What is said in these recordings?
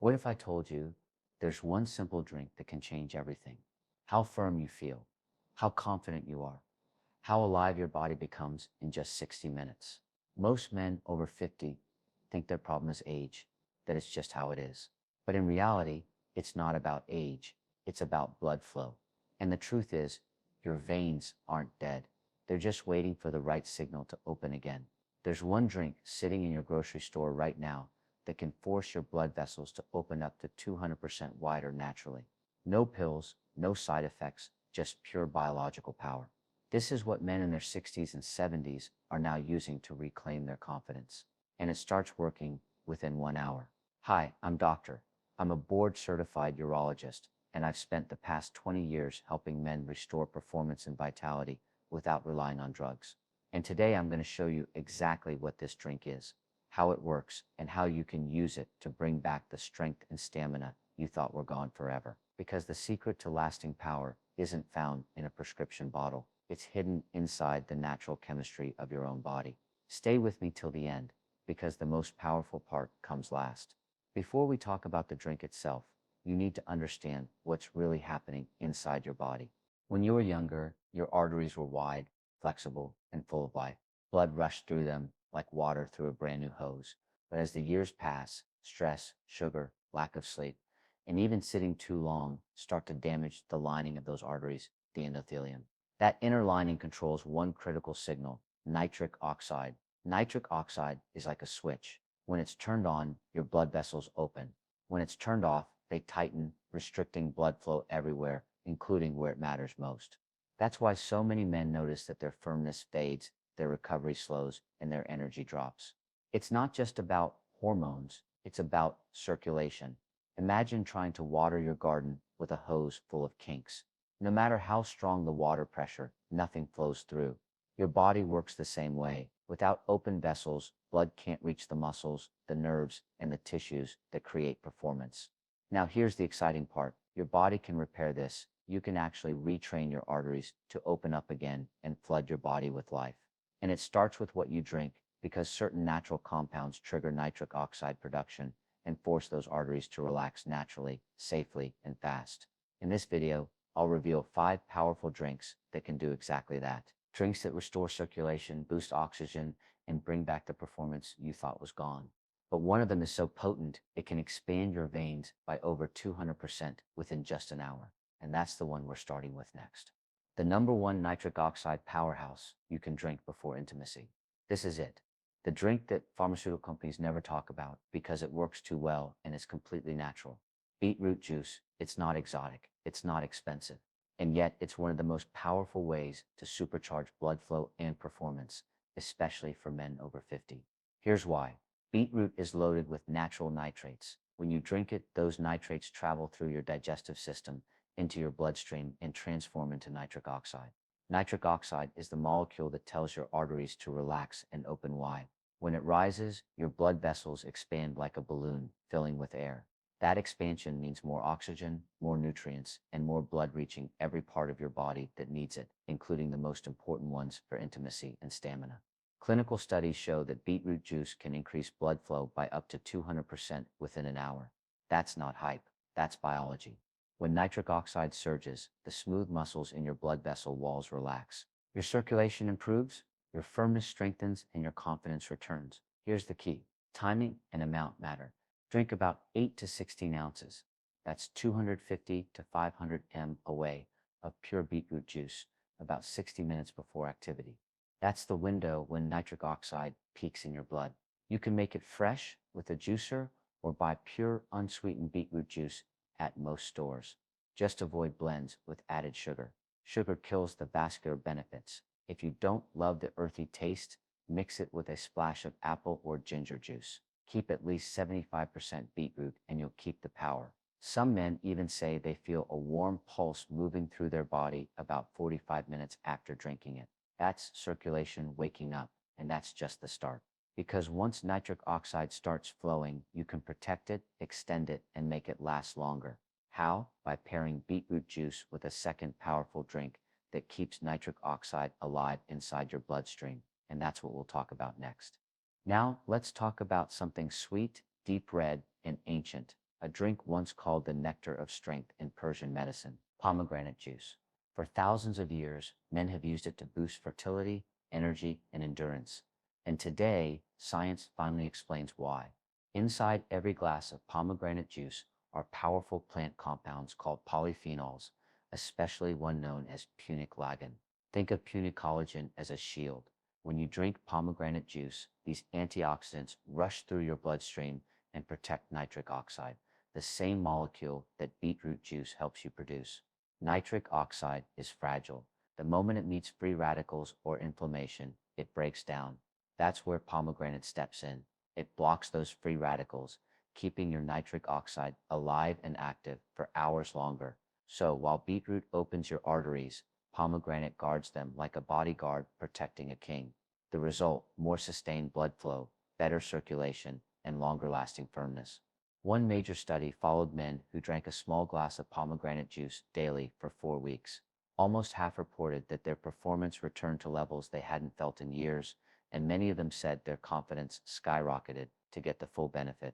What if I told you there's one simple drink that can change everything? How firm you feel, how confident you are, how alive your body becomes in just 60 minutes. Most men over 50 think their problem is age, that it's just how it is. But in reality, it's not about age, it's about blood flow. And the truth is, your veins aren't dead. They're just waiting for the right signal to open again. There's one drink sitting in your grocery store right now that can force your blood vessels to open up to 200% wider naturally. No pills, no side effects, just pure biological power. This is what men in their 60s and 70s are now using to reclaim their confidence. And it starts working within 1 hour. Hi, I'm Doctor. I'm a board certified urologist, and I've spent the past 20 years helping men restore performance and vitality without relying on drugs. And today I'm going to show you exactly what this drink is, how it works, and how you can use it to bring back the strength and stamina you thought were gone forever. Because the secret to lasting power isn't found in a prescription bottle. It's hidden inside the natural chemistry of your own body. Stay with me till the end, because the most powerful part comes last. Before we talk about the drink itself, you need to understand what's really happening inside your body. When you were younger, your arteries were wide, flexible, and full of life. Blood rushed through them like water through a brand new hose. But as the years pass, stress, sugar, lack of sleep, and even sitting too long start to damage the lining of those arteries, the endothelium. That inner lining controls one critical signal, nitric oxide. Nitric oxide is like a switch. When it's turned on, your blood vessels open. When it's turned off, they tighten, restricting blood flow everywhere, including where it matters most. That's why so many men notice that their firmness fades, their recovery slows, and their energy drops. It's not just about hormones, it's about circulation. Imagine trying to water your garden with a hose full of kinks. No matter how strong the water pressure, nothing flows through. Your body works the same way. Without open vessels, blood can't reach the muscles, the nerves, and the tissues that create performance. Now here's the exciting part. Your body can repair this. You can actually retrain your arteries to open up again and flood your body with life. And it starts with what you drink, because certain natural compounds trigger nitric oxide production and force those arteries to relax naturally, safely, and fast. In this video, I'll reveal 5 powerful drinks that can do exactly that. Drinks that restore circulation, boost oxygen, and bring back the performance you thought was gone. But one of them is so potent, it can expand your veins by over 200% within just an hour. And that's the one we're starting with next. The number one nitric oxide powerhouse you can drink before intimacy. This is it. The drink that pharmaceutical companies never talk about because it works too well and is completely natural. Beetroot juice. It's not exotic. It's not expensive. And yet it's one of the most powerful ways to supercharge blood flow and performance, especially for men over 50. Here's why. Beetroot is loaded with natural nitrates. When you drink it, those nitrates travel through your digestive system into your bloodstream and transform into nitric oxide. Nitric oxide is the molecule that tells your arteries to relax and open wide. When it rises, your blood vessels expand like a balloon, filling with air. That expansion means more oxygen, more nutrients, and more blood reaching every part of your body that needs it, including the most important ones for intimacy and stamina. Clinical studies show that beetroot juice can increase blood flow by up to 200% within an hour. That's not hype, that's biology. When nitric oxide surges, the smooth muscles in your blood vessel walls relax. Your circulation improves, your firmness strengthens, and your confidence returns. Here's the key. Timing and amount matter. Drink about 8 to 16 ounces. That's 250 to 500 ml away of pure beetroot juice about 60 minutes before activity. That's the window when nitric oxide peaks in your blood. You can make it fresh with a juicer or buy pure unsweetened beetroot juice at most stores. Just avoid blends with added sugar. Sugar kills the vascular benefits. If you don't love the earthy taste, mix it with a splash of apple or ginger juice. Keep at least 75% beetroot and you'll keep the power. Some men even say they feel a warm pulse moving through their body about 45 minutes after drinking it. That's circulation waking up, and that's just the start. Because once nitric oxide starts flowing, you can protect it, extend it, and make it last longer. How? By pairing beetroot juice with a second powerful drink that keeps nitric oxide alive inside your bloodstream. And that's what we'll talk about next. Now, let's talk about something sweet, deep red, and ancient. a drink once called the nectar of strength in Persian medicine, pomegranate juice. For thousands of years, men have used it to boost fertility, energy, and endurance. And today, science finally explains why. Inside every glass of pomegranate juice are powerful plant compounds called polyphenols, especially one known as punicalagin. Think of punicollagen as a shield. When you drink pomegranate juice, these antioxidants rush through your bloodstream and protect nitric oxide, the same molecule that beetroot juice helps you produce. Nitric oxide is fragile. The moment it meets free radicals or inflammation, it breaks down. That's where pomegranate steps in. It blocks those free radicals, keeping your nitric oxide alive and active for hours longer. So while beetroot opens your arteries, pomegranate guards them like a bodyguard protecting a king. The result, more sustained blood flow, better circulation, and longer lasting firmness. One major study followed men who drank a small glass of pomegranate juice daily for 4 weeks. Almost half reported that their performance returned to levels they hadn't felt in years, and many of them said their confidence skyrocketed to get the full benefit.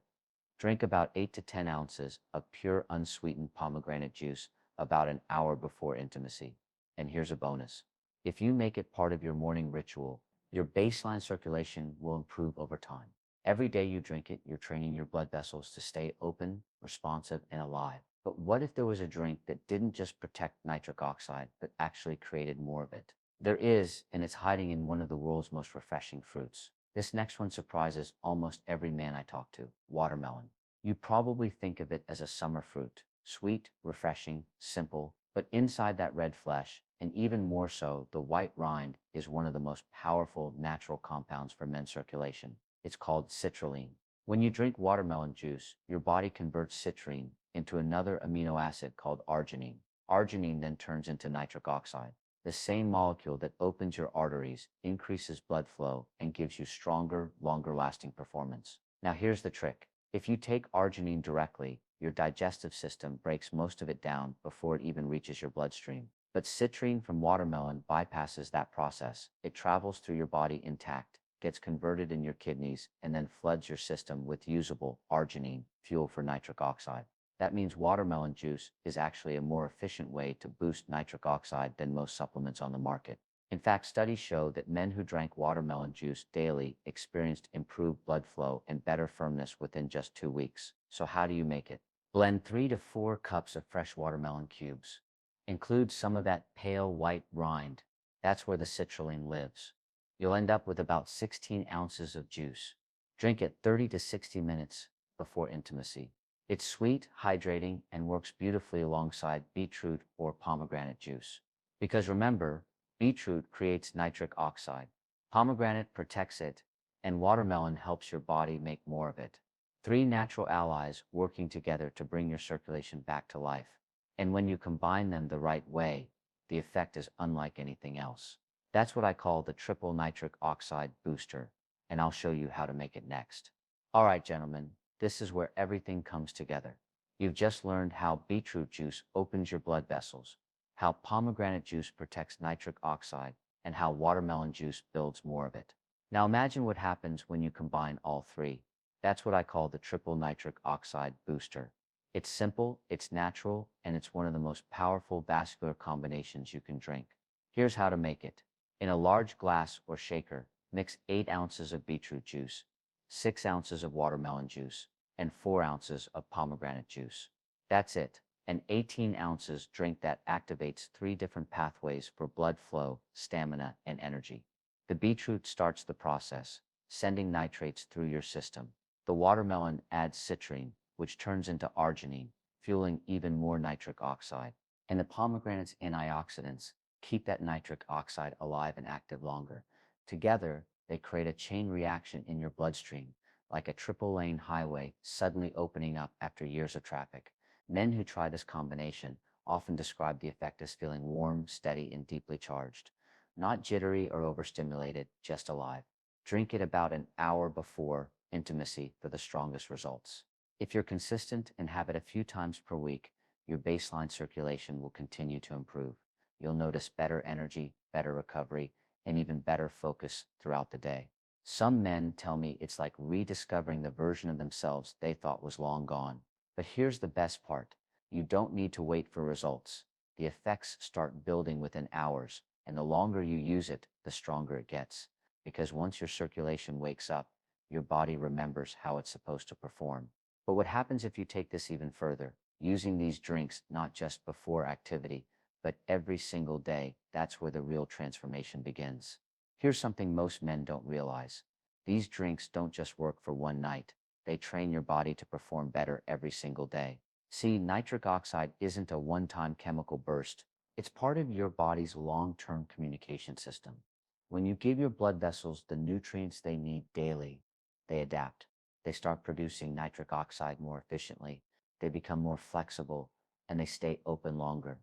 Drink about 8 to 10 ounces of pure unsweetened pomegranate juice about an hour before intimacy. And here's a bonus. If you make it part of your morning ritual, your baseline circulation will improve over time. Every day you drink it, you're training your blood vessels to stay open, responsive, and alive. But what if there was a drink that didn't just protect nitric oxide, but actually created more of it? There is, and it's hiding in one of the world's most refreshing fruits. This next one surprises almost every man I talk to: watermelon. You probably think of it as a summer fruit, sweet, refreshing, simple, but inside that red flesh, and even more so, the white rind, is one of the most powerful natural compounds for men's circulation. It's called citrulline. When you drink watermelon juice, your body converts citrine into another amino acid called arginine. Arginine then turns into nitric oxide, the same molecule that opens your arteries, increases blood flow, and gives you stronger, longer-lasting performance. Now here's the trick. If you take arginine directly, your digestive system breaks most of it down before it even reaches your bloodstream. But citrine from watermelon bypasses that process. It travels through your body intact, gets converted in your kidneys, and then floods your system with usable arginine, fuel for nitric oxide. That means watermelon juice is actually a more efficient way to boost nitric oxide than most supplements on the market. In fact, studies show that men who drank watermelon juice daily experienced improved blood flow and better firmness within just 2 weeks. So how do you make it? Blend 3 to 4 cups of fresh watermelon cubes. Include some of that pale white rind. That's where the citrulline lives. You'll end up with about 16 ounces of juice. Drink it 30 to 60 minutes before intimacy. It's sweet, hydrating, and works beautifully alongside beetroot or pomegranate juice. Because remember, beetroot creates nitric oxide, pomegranate protects it, and watermelon helps your body make more of it. Three natural allies working together to bring your circulation back to life. And when you combine them the right way, the effect is unlike anything else. That's what I call the triple nitric oxide booster, and I'll show you how to make it next. All right, gentlemen, this is where everything comes together. You've just learned how beetroot juice opens your blood vessels, how pomegranate juice protects nitric oxide, and how watermelon juice builds more of it. Now imagine what happens when you combine all three. That's what I call the triple nitric oxide booster. It's simple, it's natural, and it's one of the most powerful vascular combinations you can drink. Here's how to make it. In a large glass or shaker, mix 8 ounces of beetroot juice, 6 ounces of watermelon juice, and 4 ounces of pomegranate juice. That's it. An 18 ounces drink that activates 3 different pathways for blood flow, stamina, and energy. The beetroot starts the process, sending nitrates through your system. The watermelon adds citrine, which turns into arginine, fueling even more nitric oxide. And the pomegranate's antioxidants keep that nitric oxide alive and active longer. Together, they create a chain reaction in your bloodstream, like a triple-lane highway suddenly opening up after years of traffic. Men who try this combination often describe the effect as feeling warm, steady, and deeply charged. Not jittery or overstimulated, just alive. Drink it about an hour before intimacy for the strongest results. If you're consistent and have it a few times per week, your baseline circulation will continue to improve. You'll notice better energy, better recovery, and even better focus throughout the day. Some men tell me it's like rediscovering the version of themselves they thought was long gone. But here's the best part. You don't need to wait for results. The effects start building within hours, and the longer you use it, the stronger it gets. Because once your circulation wakes up, your body remembers how it's supposed to perform. But what happens if you take this even further? Using these drinks not just before activity, but every single day, that's where the real transformation begins. Here's something most men don't realize. These drinks don't just work for one night. They train your body to perform better every single day. See, nitric oxide isn't a one-time chemical burst. It's part of your body's long-term communication system. When you give your blood vessels the nutrients they need daily, they adapt. They start producing nitric oxide more efficiently. They become more flexible, and they stay open longer.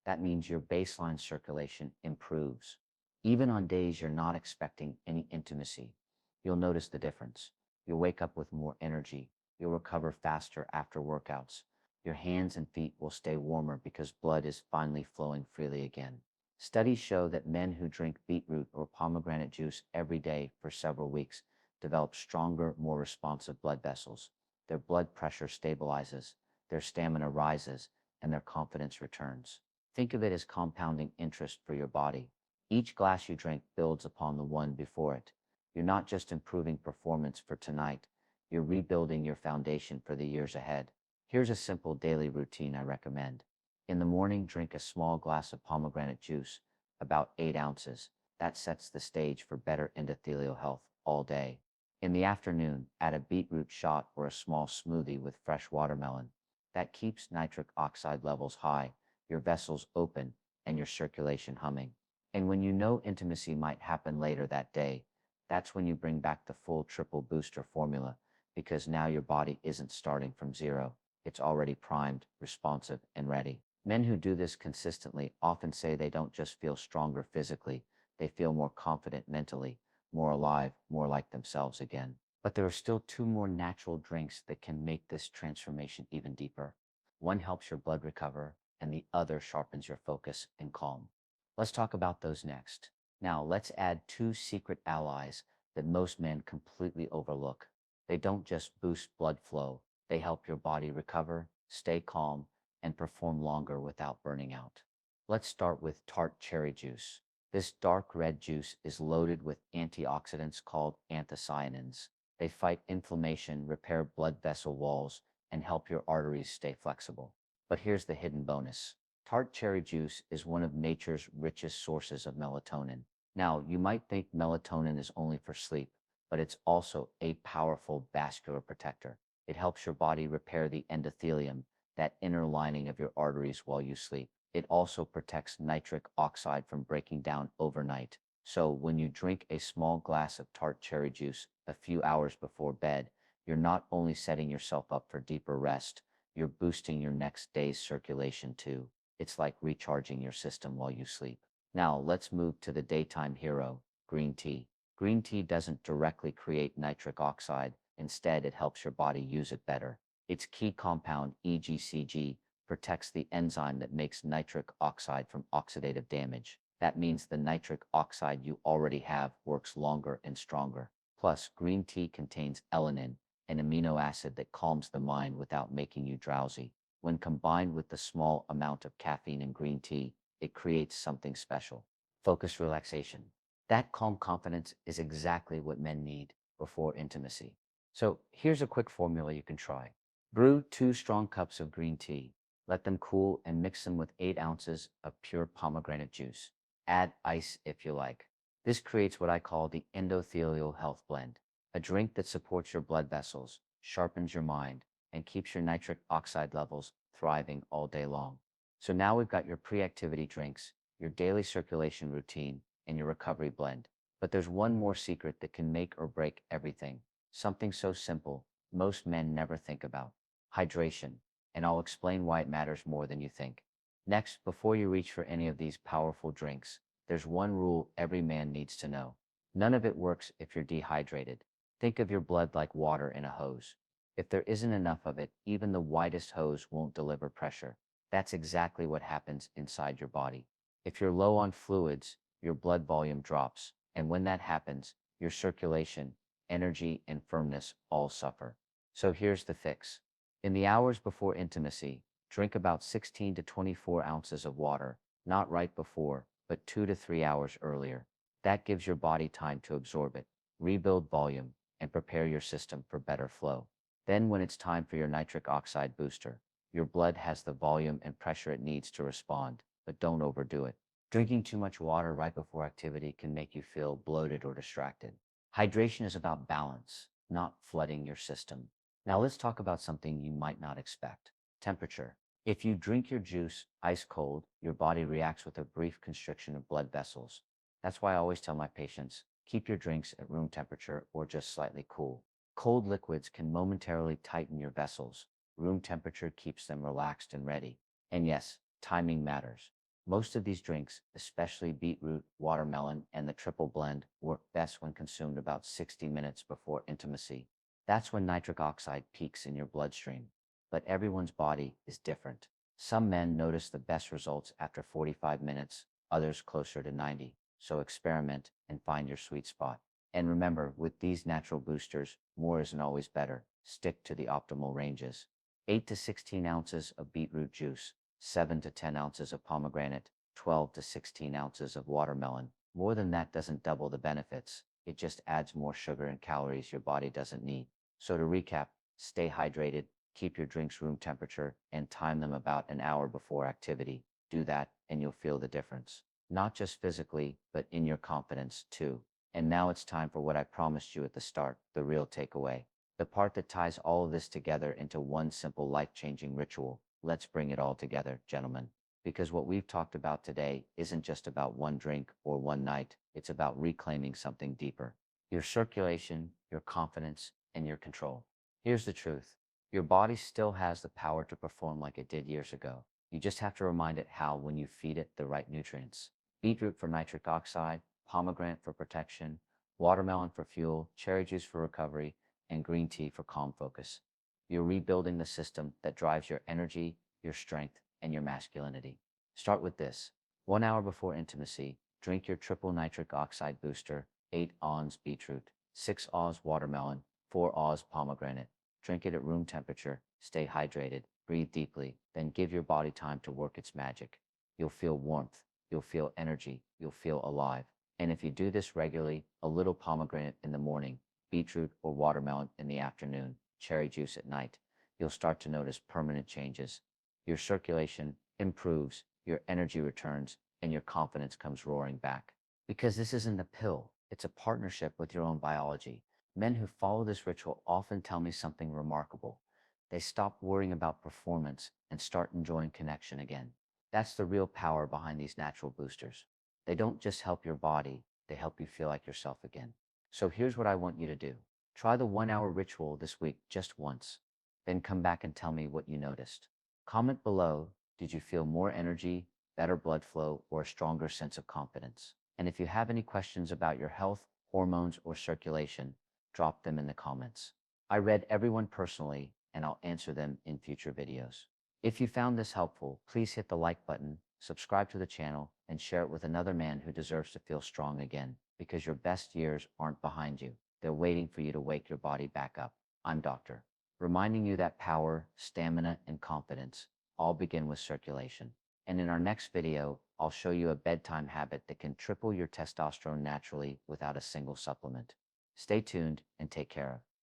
That means your baseline circulation improves. Even on days you're not expecting any intimacy, you'll notice the difference. You'll wake up with more energy. You'll recover faster after workouts. Your hands and feet will stay warmer because blood is finally flowing freely again. Studies show that men who drink beetroot or pomegranate juice every day for several weeks develop stronger, more responsive blood vessels. Their blood pressure stabilizes, their stamina rises, and their confidence returns. Think of it as compounding interest for your body. Each glass you drink builds upon the one before it. You're not just improving performance for tonight, you're rebuilding your foundation for the years ahead. Here's a simple daily routine I recommend. In the morning, drink a small glass of pomegranate juice, about 8 ounces. That sets the stage for better endothelial health all day. In the afternoon, add a beetroot shot or a small smoothie with fresh watermelon. That keeps nitric oxide levels high, your vessels open, and your circulation humming. And when you know intimacy might happen later that day, that's when you bring back the full triple booster formula, because now your body isn't starting from zero. It's already primed, responsive, and ready. Men who do this consistently often say they don't just feel stronger physically, they feel more confident mentally, more alive, more like themselves again. But there are still two more natural drinks that can make this transformation even deeper. One helps your blood recover, and the other sharpens your focus and calm. Let's talk about those next. Now, let's add two secret allies that most men completely overlook. They don't just boost blood flow, they help your body recover, stay calm, and perform longer without burning out. Let's start with tart cherry juice. This dark red juice is loaded with antioxidants called anthocyanins. They fight inflammation, repair blood vessel walls, and help your arteries stay flexible. But here's the hidden bonus. Tart cherry juice is one of nature's richest sources of melatonin. Now, you might think melatonin is only for sleep, but it's also a powerful vascular protector. It helps your body repair the endothelium, that inner lining of your arteries while you sleep. It also protects nitric oxide from breaking down overnight. So when you drink a small glass of tart cherry juice a few hours before bed, you're not only setting yourself up for deeper rest, you're boosting your next day's circulation too. It's like recharging your system while you sleep. Now let's move to the daytime hero, green tea. Green tea doesn't directly create nitric oxide. Instead, it helps your body use it better. Its key compound, EGCG, protects the enzyme that makes nitric oxide from oxidative damage. That means the nitric oxide you already have works longer and stronger. Plus, green tea contains alanine, an amino acid that calms the mind without making you drowsy. When combined with the small amount of caffeine in green tea, it creates something special. Focus relaxation. That calm confidence is exactly what men need before intimacy. So here's a quick formula you can try. Brew 2 strong cups of green tea. Let them cool and mix them with 8 ounces of pure pomegranate juice. Add ice if you like. This creates what I call the endothelial health blend, a drink that supports your blood vessels, sharpens your mind, and keeps your nitric oxide levels thriving all day long. So now we've got your pre-activity drinks, your daily circulation routine, and your recovery blend. But there's one more secret that can make or break everything. Something so simple, most men never think about. Hydration. And I'll explain why it matters more than you think. Next, before you reach for any of these powerful drinks, there's one rule every man needs to know. None of it works if you're dehydrated. Think of your blood like water in a hose. If there isn't enough of it, even the widest hose won't deliver pressure. That's exactly what happens inside your body. If you're low on fluids, your blood volume drops. And when that happens, your circulation, energy, and firmness all suffer. So here's the fix. In the hours before intimacy, drink about 16 to 24 ounces of water, not right before, but 2 to 3 hours earlier. That gives your body time to absorb it, rebuild volume, and prepare your system for better flow. Then when it's time for your nitric oxide booster, your blood has the volume and pressure it needs to respond, but don't overdo it. Drinking too much water right before activity can make you feel bloated or distracted. Hydration is about balance, not flooding your system. Now let's talk about something you might not expect: temperature. If you drink your juice ice cold, your body reacts with a brief constriction of blood vessels. That's why I always tell my patients, keep your drinks at room temperature or just slightly cool. Cold liquids can momentarily tighten your vessels. Room temperature keeps them relaxed and ready. And yes, timing matters. Most of these drinks, especially beetroot, watermelon, and the triple blend, work best when consumed about 60 minutes before intimacy. That's when nitric oxide peaks in your bloodstream. But everyone's body is different. Some men notice the best results after 45 minutes, others closer to 90. So experiment and find your sweet spot. And remember, with these natural boosters, more isn't always better. Stick to the optimal ranges. 8 to 16 ounces of beetroot juice, 7 to 10 ounces of pomegranate, 12 to 16 ounces of watermelon. More than that doesn't double the benefits. It just adds more sugar and calories your body doesn't need. So to recap, stay hydrated, keep your drinks room temperature, and time them about an hour before activity. Do that, and you'll feel the difference. Not just physically, but in your confidence too. And now it's time for what I promised you at the start, the real takeaway. The part that ties all of this together into one simple life-changing ritual. Let's bring it all together, gentlemen. Because what we've talked about today isn't just about one drink or one night, it's about reclaiming something deeper: your circulation, your confidence, and your control. Here's the truth: your body still has the power to perform like it did years ago. You just have to remind it how when you feed it the right nutrients. Beetroot for nitric oxide, pomegranate for protection, watermelon for fuel, cherry juice for recovery, and green tea for calm focus. You're rebuilding the system that drives your energy, your strength, and your masculinity. Start with this. 1 hour before intimacy, drink your triple nitric oxide booster: 8 oz beetroot, 6 oz watermelon, 4 oz pomegranate. Drink it at room temperature, stay hydrated, breathe deeply, then give your body time to work its magic. You'll feel warmth, you'll feel energy, you'll feel alive. And if you do this regularly, a little pomegranate in the morning, beetroot or watermelon in the afternoon, cherry juice at night, you'll start to notice permanent changes. Your circulation improves, your energy returns, and your confidence comes roaring back. Because this isn't a pill, it's a partnership with your own biology. Men who follow this ritual often tell me something remarkable. They stop worrying about performance and start enjoying connection again. That's the real power behind these natural boosters. They don't just help your body, they help you feel like yourself again. So here's what I want you to do. Try the 1 hour ritual this week just once. Then come back and tell me what you noticed. Comment below, did you feel more energy, better blood flow, or a stronger sense of confidence? And if you have any questions about your health, hormones, or circulation, drop them in the comments. I read everyone personally, and I'll answer them in future videos. If you found this helpful, please hit the like button, subscribe to the channel, and share it with another man who deserves to feel strong again, because your best years aren't behind you. They're waiting for you to wake your body back up. I'm Doctor, reminding you that power, stamina, and confidence all begin with circulation. And in our next video, I'll show you a bedtime habit that can triple your testosterone naturally without a single supplement. Stay tuned and take care.